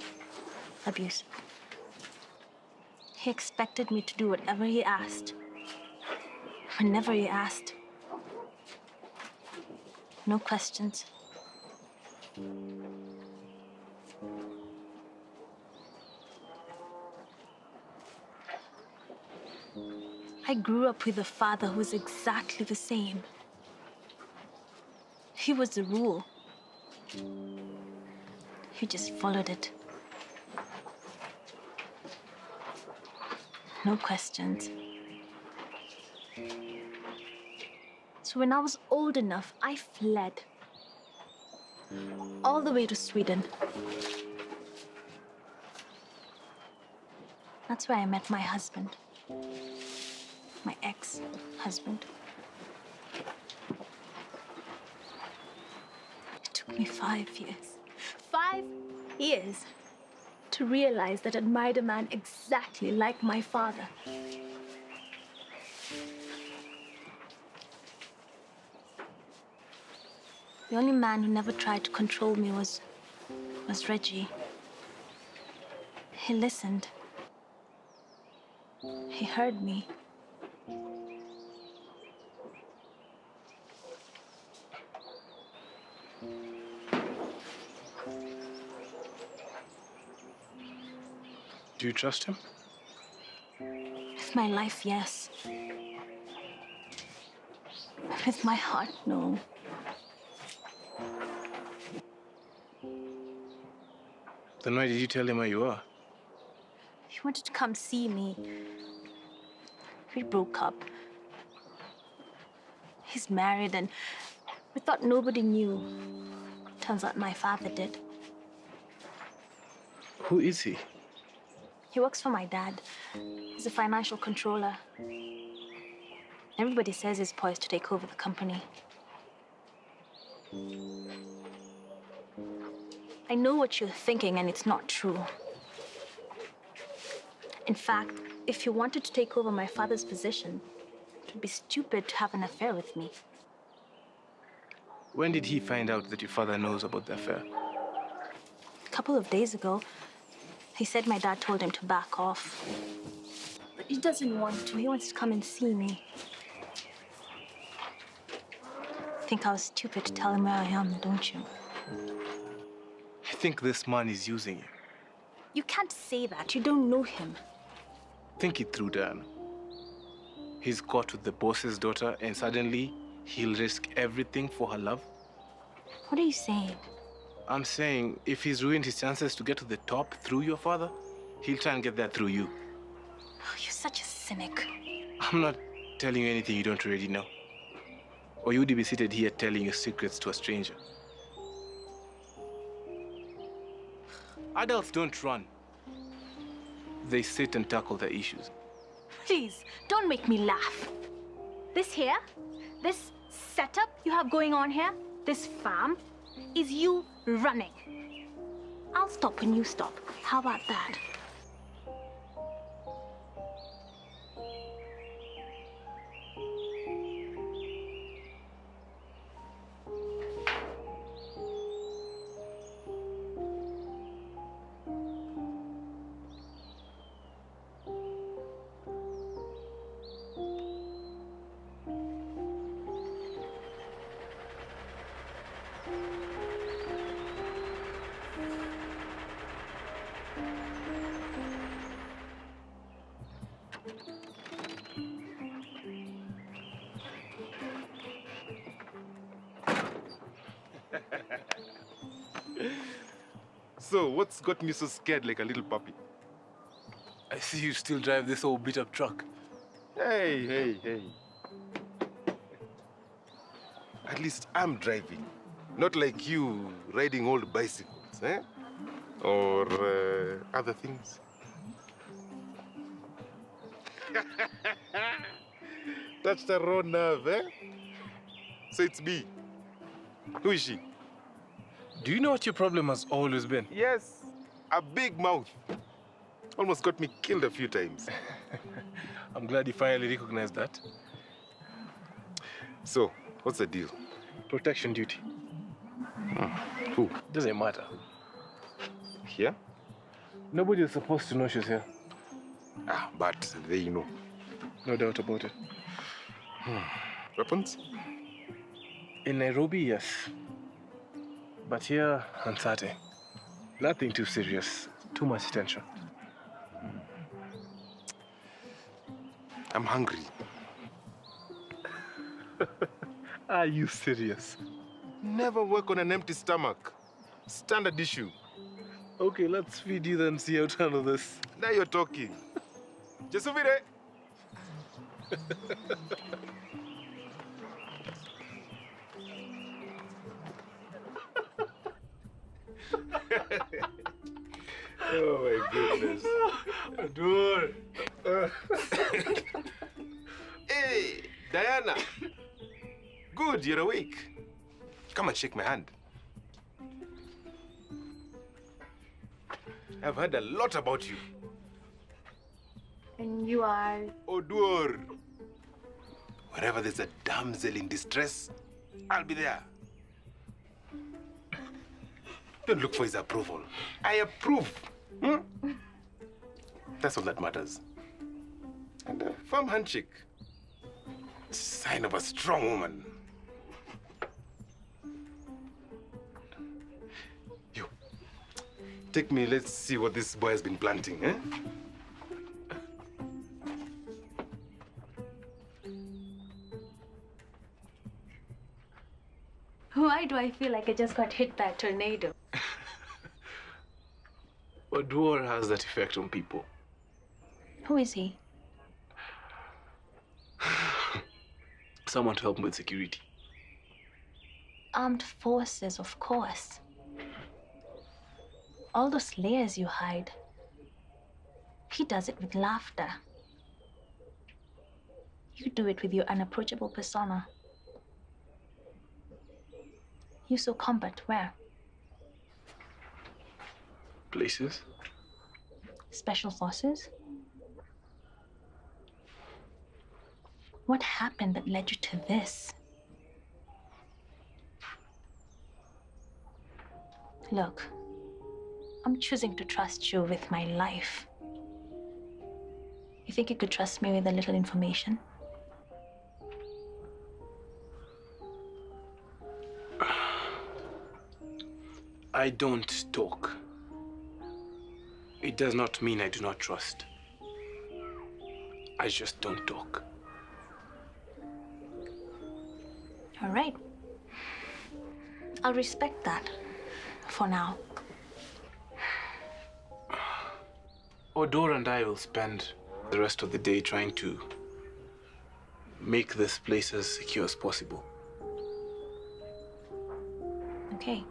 abusive. He expected me to do whatever he asked. Whenever he asked. No questions. I grew up with a father who was exactly the same. He was the rule. He just followed it. No questions. So when I was old enough, I fled. All the way to Sweden. That's where I met my husband. My ex-husband. It took me 5 years. 5 years to realize that I admired a man exactly like my father. The only man who never tried to control me was Reggie. He listened. He heard me. Do you trust him? With my life, yes. With my heart, no. Then why did you tell him where you are? He wanted to come see me. We broke up. He's married and we thought nobody knew. Turns out my father did. Who is he? He works for my dad. He's a financial controller. Everybody says he's poised to take over the company. I know what you're thinking, and it's not true. In fact, If you wanted to take over my father's position, it would be stupid to have an affair with me. When did he find out that your father knows about the affair? A couple of days ago, he said my dad told him to back off. But he doesn't want to. He wants to come and see me. Think I was stupid to tell him where I am, don't you? I think this man is using you. You can't say that. You don't know him. Think it through, Dan. He's caught with the boss's daughter, and suddenly he'll risk everything for her love. What are you saying? I'm saying if he's ruined his chances to get to the top through your father, he'll try and get there through you. Oh, you're such a cynic. I'm not telling you anything you don't already know. Or you would be seated here telling your secrets to a stranger. Adults don't run. They sit and tackle their issues. Please, don't make me laugh. This setup you have going on here, this farm, is you running. I'll stop when you stop. How about that? So, what's gotten you so scared like a little puppy? I see you still drive this old beat-up truck. Hey. At least I'm driving. Not like you riding old bicycles, eh? Or other things. Touched a raw nerve, eh? So it's me. Who is she? Do you know what your problem has always been? Yes, a big mouth. Almost got me killed a few times. I'm glad you finally recognized that. So, what's the deal? Protection duty. Who? Doesn't matter. Here? Nobody is supposed to know she's here. But they know. No doubt about it. Weapons? In Nairobi, yes. But here, uncertain. Nothing too serious. Too much tension. I'm hungry. Are you serious? Never work on an empty stomach. Standard issue. Okay, let's feed you then see how to handle this. Now you're talking. Jesuvire! Oh my goodness. Adore. Hey, Diana. Good, you're awake. Come and shake my hand. I've heard a lot about you. And you are... Odur. Wherever there's a damsel in distress, I'll be there. Don't look for his approval. I approve. That's all that matters. And a firm handshake. Sign of a strong woman. You, take me, let's see what this boy has been planting, eh? Why do I feel like I just got hit by a tornado? Adore has that effect on people. Who is he? Someone to help him with security. Armed forces, of course. All those layers you hide. He does it with laughter. You do it with your unapproachable persona. You saw combat where? Places? Special forces? What happened that led you to this? Look, I'm choosing to trust you with my life. You think you could trust me with a little information? I don't talk. It does not mean I do not trust. I just don't talk. All right. I'll respect that for now. Odor and I will spend the rest of the day trying to make this place as secure as possible. Okay.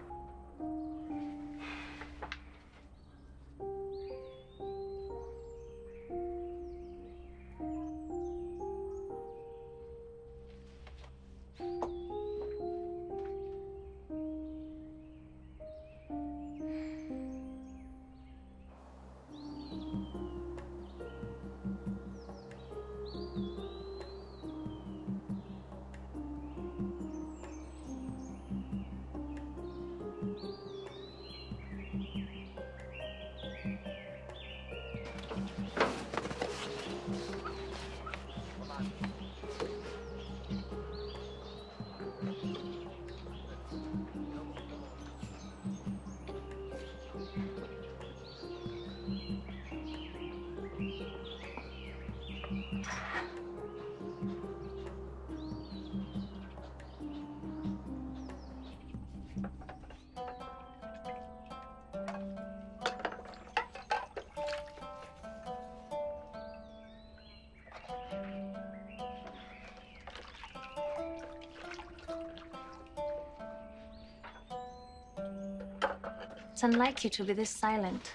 It's unlike you to be this silent.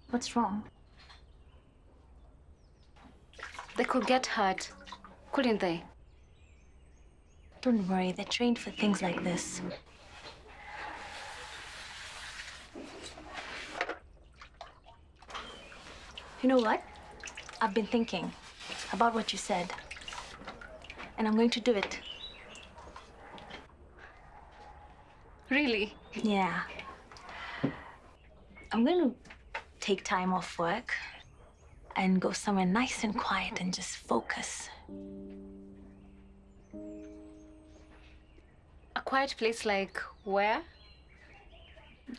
What's wrong? They could get hurt, couldn't they? Don't worry, they're trained for things like this. You know what? I've been thinking about what you said, and I'm going to do it. Really? Yeah. I'm going to take time off work and go somewhere nice and quiet and just focus. A quiet place like where?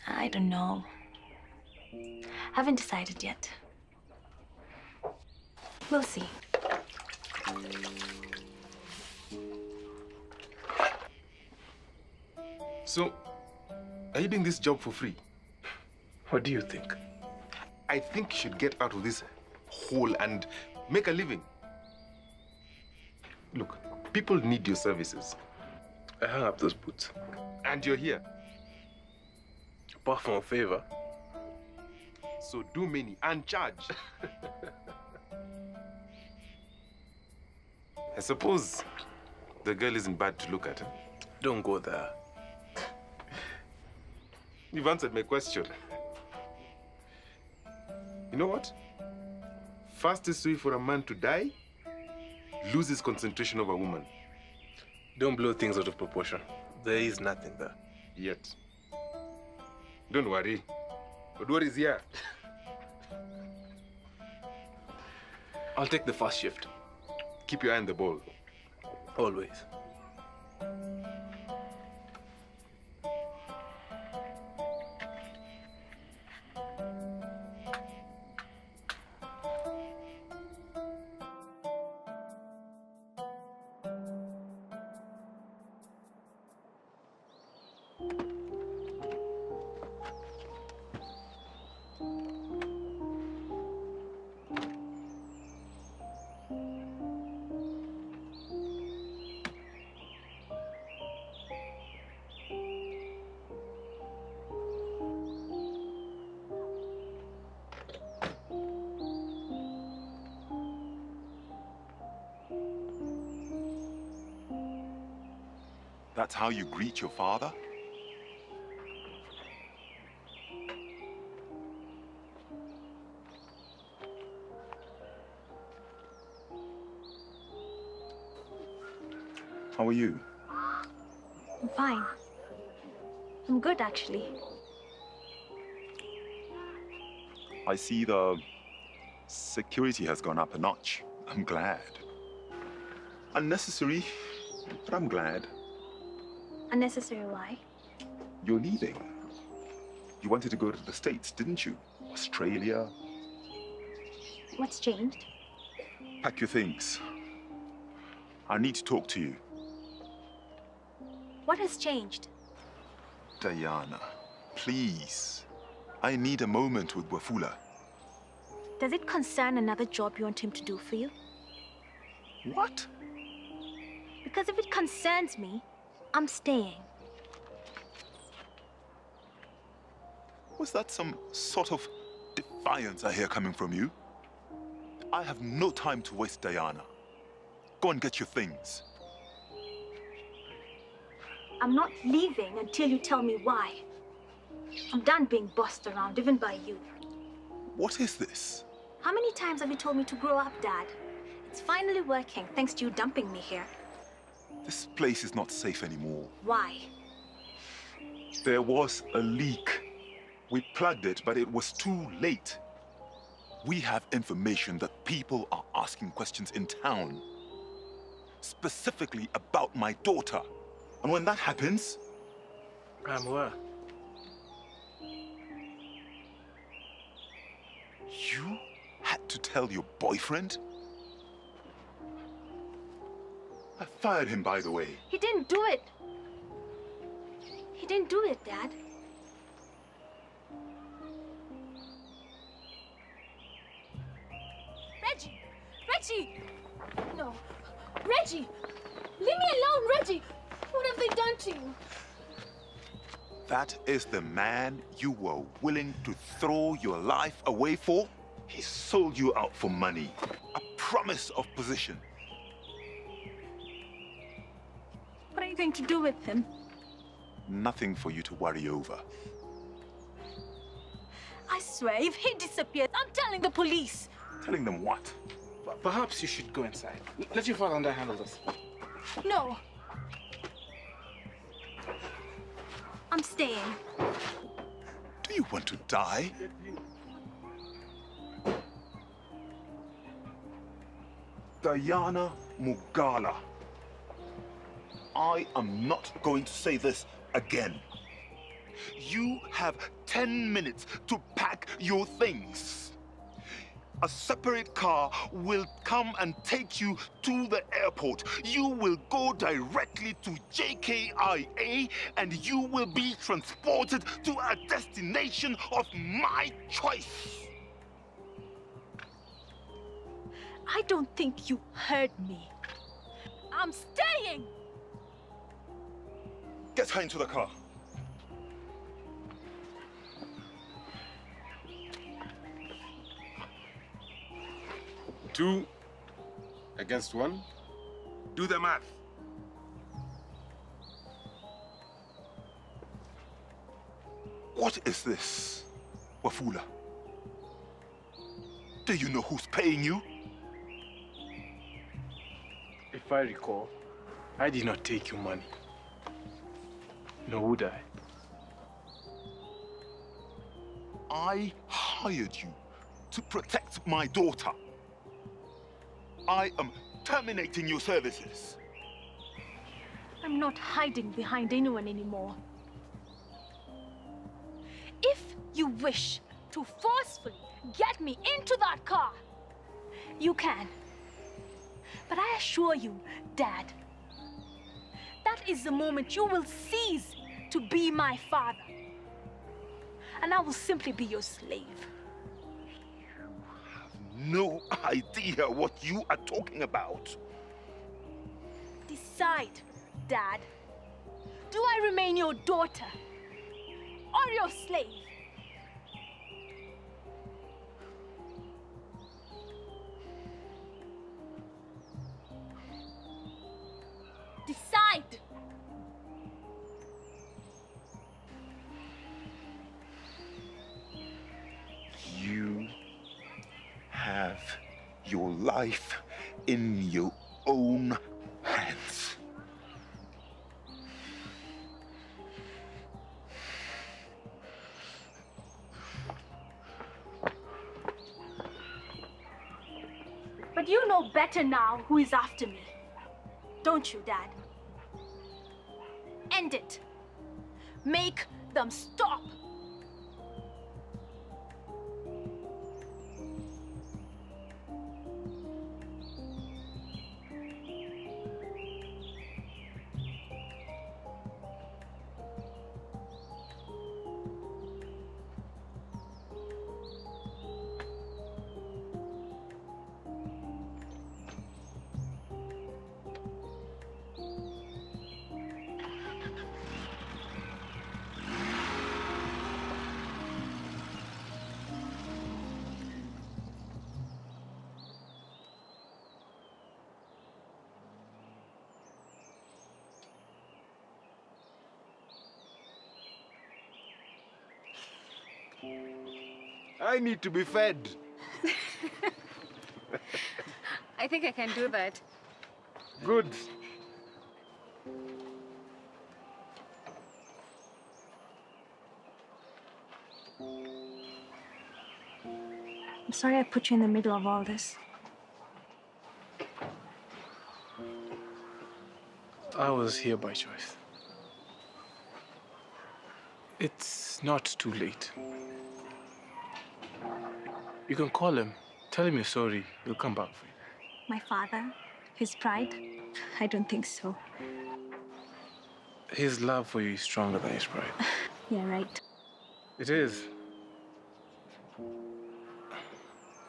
I don't know. Haven't decided yet. We'll see. So, are you doing this job for free? What do you think? I think you should get out of this hole and make a living. Look, people need your services. I hung up those boots. And you're here. Apart from a favor. So do many and charge. I suppose the girl isn't bad to look at. Huh? Don't go there. You've answered my question. You know what? Fastest way for a man to die, loses concentration of a woman. Don't blow things out of proportion. There is nothing there. Yet. Don't worry. Odor is here. I'll take the first shift. Keep your eye on the ball. Always. That's how you greet your father? How are you? I'm fine. I'm good, actually. I see the security has gone up a notch. I'm glad. Unnecessary, but I'm glad. Unnecessary why? You're leaving. You wanted to go to the States, didn't you? Australia. What's changed? Pack your things. I need to talk to you. What has changed? Diana, please. I need a moment with Wafula. Does it concern another job you want him to do for you? What? Because if it concerns me, I'm staying. Was that some sort of defiance I hear coming from you? I have no time to waste, Diana. Go and get your things. I'm not leaving until you tell me why. I'm done being bossed around, even by you. What is this? How many times have you told me to grow up, Dad? It's finally working, thanks to you dumping me here. This place is not safe anymore. Why? There was a leak. We plugged it, but it was too late. We have information that people are asking questions in town, specifically about my daughter. And when that happens... I'm aware. You had to tell your boyfriend? I fired him, by the way. He didn't do it. He didn't do it, Dad. Reggie! Reggie! No. Reggie! Leave me alone, Reggie! What have they done to you? That is the man you were willing to throw your life away for? He sold you out for money, a promise of position. What are you going to do with him? Nothing for you to worry over. I swear, if he disappears, I'm telling the police. Telling them what? Perhaps you should go inside. Let your father and I handle this. No. I'm staying. Do you want to die? Diana Mugala. I am not going to say this again. You have 10 minutes to pack your things. A separate car will come and take you to the airport. You will go directly to JKIA and you will be transported to a destination of my choice. I don't think you heard me. I'm staying! Get her into the car. Two against one. Do the math. What is this, Wafula? Do you know who's paying you? If I recall, I did not take your money. Nor would I. I hired you to protect my daughter. I am terminating your services. I'm not hiding behind anyone anymore. If you wish to forcefully get me into that car, you can. But I assure you, Dad, that is the moment you will cease to be my father. And I will simply be your slave. No idea what you are talking about. Decide, Dad. Do I remain your daughter or your slave? Decide! You have your life in your own hands. But you know better now who is after me. Don't you, Dad? End it. Make them stop. I need to be fed. I think I can do that. Good. I'm sorry I put you in the middle of all this. I was here by choice. It's not too late. You can call him. Tell him you're sorry. He'll come back for you. My father, his pride? I don't think so. His love for you is stronger than his pride. Yeah, right. It is.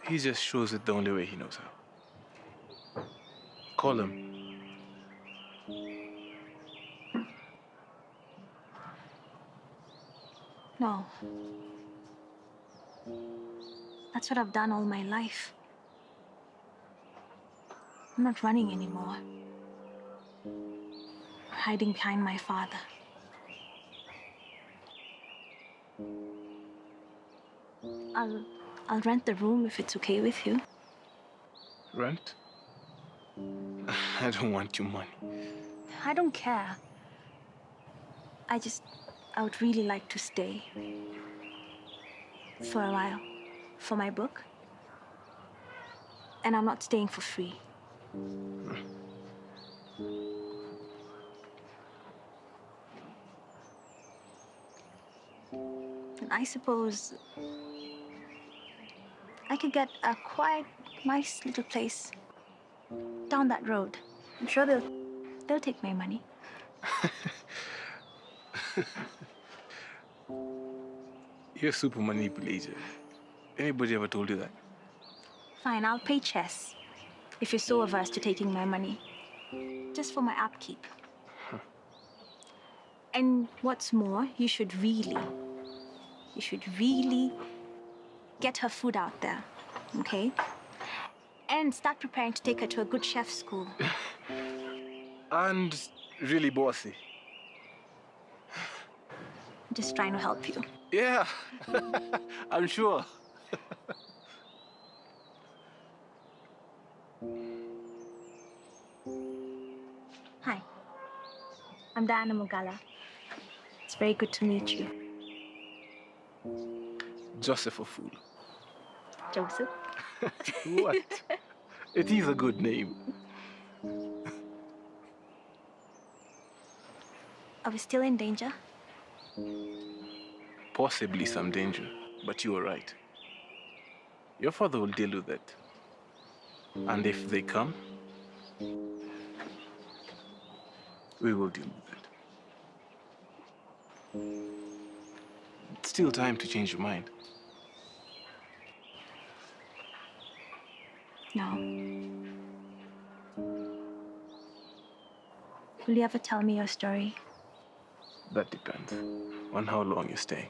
He just shows it the only way he knows how. Call him. No. That's what I've done all my life. I'm not running anymore. Hiding behind my father. I'll rent the room if it's okay with you. Rent? I don't want your money. I don't care. I would really like to stay. For a while. For my book. And I'm not staying for free. And I suppose I could get a quiet, nice little place down that road. I'm sure they'll take my money. You're super manipulated. Anybody ever told you that? Fine, I'll pay chess. If you're so averse to taking my money. Just for my upkeep. And what's more, you should really get her food out there, okay? And start preparing to take her to a good chef school. And really bossy. I'm just trying to help you. Yeah, I'm sure. Hi, I'm Diana Mugala. It's very good to meet you. Joseph a fool. Joseph? What? It is a good name. Are we still in danger? Possibly some danger, but you were right. Your father will deal with it. And if they come, we will deal with it. It's still time to change your mind. No. Will you ever tell me your story? That depends on how long you stay.